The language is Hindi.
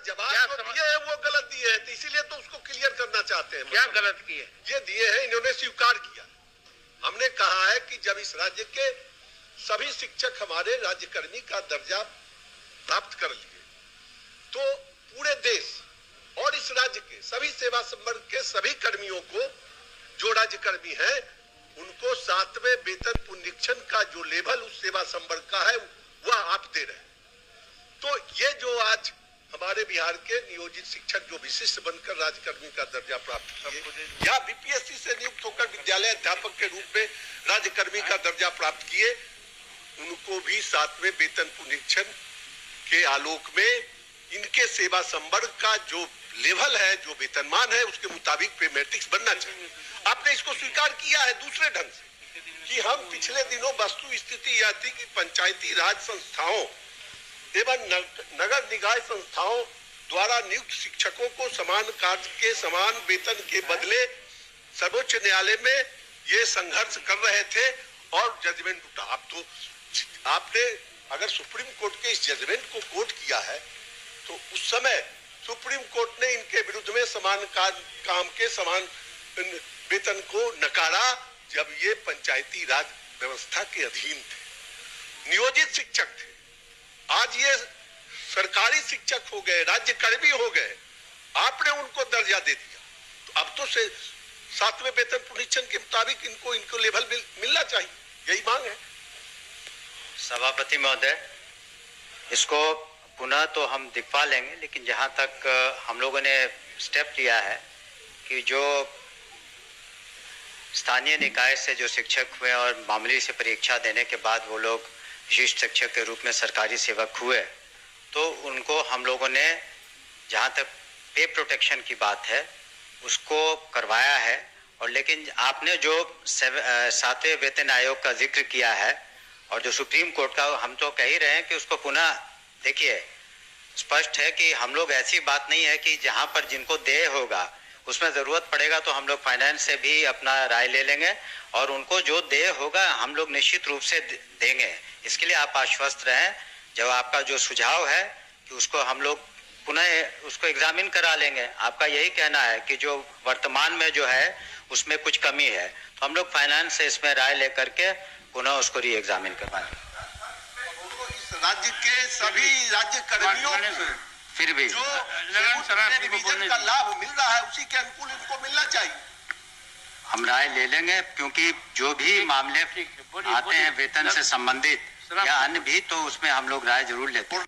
जवाब जो दिए है वो गलत दिए हैं, तो इसीलिए तो उसको क्लियर करना चाहते हैं। क्या गलत किए? ये दिए हैं, इन्होंने स्वीकार किया। हमने कहा है कि जब इस राज्य के सभी शिक्षक हमारे राज्यकर्मी का दर्जा प्राप्त कर लिए, तो पूरे देश और इस राज्य के सभी सेवा संवर्ग के सभी कर्मियों को, जो राज्यकर्मी हैं, उनको 7वें वेतन पुनरीक्षण का जो लेवल उस सेवा संवर्ग का है वह आप दे रहे हैं। तो ये जो आज हमारे बिहार के नियोजित शिक्षक जो विशिष्ट बनकर राज्यकर्मी का दर्जा प्राप्त किए या बीपीएससी से नियुक्त होकर विद्यालय अध्यापक के रूप में राज्यकर्मी का दर्जा प्राप्त किए, उनको भी 7वें वेतन पुनरीक्षण के आलोक में इनके सेवा संवर्ग का जो लेवल है, जो वेतनमान है, उसके मुताबिक पे मैट्रिक्स बनना चाहिए। आपने इसको स्वीकार किया है दूसरे ढंग से कि हम पिछले दिनों वस्तु स्थिति यह थी कि पंचायती राज संस्थाओं एवं नगर निकाय संस्थाओं द्वारा नियुक्त शिक्षकों को समान कार्य के समान वेतन के बदले सर्वोच्च न्यायालय में ये संघर्ष कर रहे थे और जजमेंट उठा। अब तो आपने अगर सुप्रीम कोर्ट के इस जजमेंट को कोट किया है, तो उस समय सुप्रीम कोर्ट ने इनके विरुद्ध में समान काम के समान वेतन को नकारा जब ये पंचायती राज व्यवस्था के अधीन थे, नियोजित शिक्षक थे। आज ये सरकारी शिक्षक हो गए, राज्यकर्मी हो गए, आपने उनको दर्जा दे दिया, तो अब तो से 7वें वेतन पुनरीक्षण के मुताबिक इनको लेवल मिलना चाहिए, यही मांग है। सभापति महोदय, इसको पुनः तो हम दिखवा लेंगे, लेकिन जहां तक हम लोगों ने स्टेप लिया है कि जो स्थानीय निकाय से जो शिक्षक हुए और मामूली से परीक्षा देने के बाद वो लोग विशिष्ट शिक्षक के रूप में सरकारी सेवक हुए, तो उनको हम लोगों ने जहां तक पे प्रोटेक्शन की बात है उसको करवाया है। और लेकिन आपने जो 7वें वेतन आयोग का जिक्र किया है और जो सुप्रीम कोर्ट का, हम तो कह ही रहे हैं कि उसको पुनः देखिए। स्पष्ट है कि हम लोग, ऐसी बात नहीं है कि जहां पर जिनको देय होगा उसमें जरूरत पड़ेगा तो हम लोग फाइनेंस से भी अपना राय ले लेंगे और उनको जो देय होगा हम लोग निश्चित रूप से देंगे। इसके लिए आप आश्वस्त रहें। जब आपका जो सुझाव है कि उसको हम लोग पुनः उसको एग्जामिन करा लेंगे, आपका यही कहना है कि जो वर्तमान में जो है उसमें कुछ कमी है, तो हम लोग फाइनेंस से इसमें राय लेकर के पुनः उसको री एग्जामिन करवाएंगे। राज्य के सभी राज्य कर्मियों फिर भी जो डिवीजन का लाभ मिल रहा है उसी के अनुकूल इनको मिलना चाहिए। हम राय ले लेंगे, क्योंकि जो भी मामले आते हैं वेतन से संबंधित या अन्य भी, तो उसमें हम लोग राय जरूर लेते हैं।